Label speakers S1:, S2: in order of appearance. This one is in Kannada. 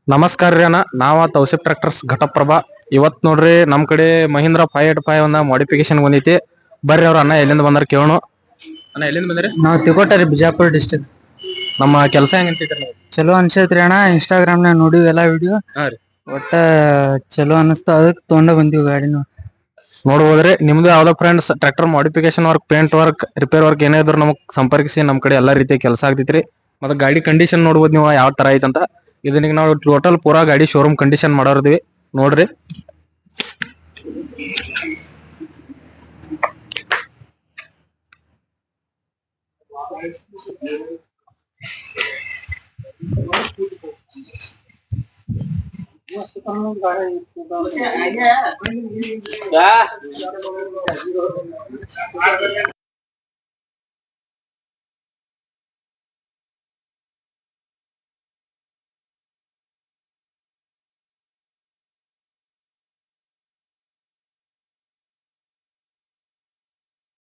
S1: ನಮಸ್ಕಾರ ರೀ ಅಣ್ಣ, ನಾವ ತೌಸಿಫ್ ಟ್ರಾಕ್ಟರ್ಸ್ ಘಟಪ್ರಭಾ. ಇವತ್ ನೋಡ್ರಿ ನಮ್ ಕಡೆ ಮಹೀಂದ್ರ 585 ಒಂದ ಮಾಡಿಫಿಕೇಶನ್ ಬಂದೈತಿ. ಬರ್ರಿ ಅವ್ರ ಅಣ್ಣ ಎಲ್ಲಿಂದ ಬಂದಾರ ಕೇಳೋಣ. ಅಣ್ಣ ಎಲ್ಲಿಂದ ಬಂದ್ರಿ?
S2: ನಾವ್ ತಿಕೋಟ ರೀ, ಬಿಜಾಪುರ ಡಿಸ್ಟ್ರಿಕ್ಟ್.
S1: ನಮ್ಮ ಕೆಲಸ ಹೆಂಗ್ ಅನ್ಸೈತ್ರಿ?
S2: ಚಲೋ ಅನ್ಸೈತ್ರಿ ಅಣ್ಣ. ಇನ್ಸ್ಟಾಗ್ರಾಮ್ ನಾಗ ನೋಡಿವಿ ಎಲ್ಲಾ ವಿಡಿಯೋ.
S1: ಹಾ ರೀ,
S2: ಒಟ್ಟ ಚಲೋ ಅನಸ್ತ, ಅದಕ್ ತಗೊಂಡ ಬಂದಿವಿ ಗಾಡಿನ.
S1: ನೋಡ್ಬೋದ್ರಿ. ನಿಮ್ದು ಯಾವ್ದೋ friends tractor modification work, paint work, repair work ಏನೇ ಇದ್ರು ನಮಗ್ ಸಂಪರ್ಕಿಸಿ. ನಮ್ ಕಡೆ ಎಲ್ಲಾ ರೀತಿಯ ಕೆಲಸ ಆಗ್ತೈತ್ರಿ. ಮತ್ತೆ ಗಾಡಿ ಕಂಡೀಷನ್ ನೋಡ್ಬೋದು ನೀವು ಯಾವ ತರ ಐತಂತ. ಇದನ್ನ ನಾವು ಟೋಟಲ್ ಪೂರಾ ಗಾಡಿ ಶೋರೂಮ್ ಕಂಡೀಷನ್ ಮಾಡೋರ್ದಿವಿ, ನೋಡ್ರಿ.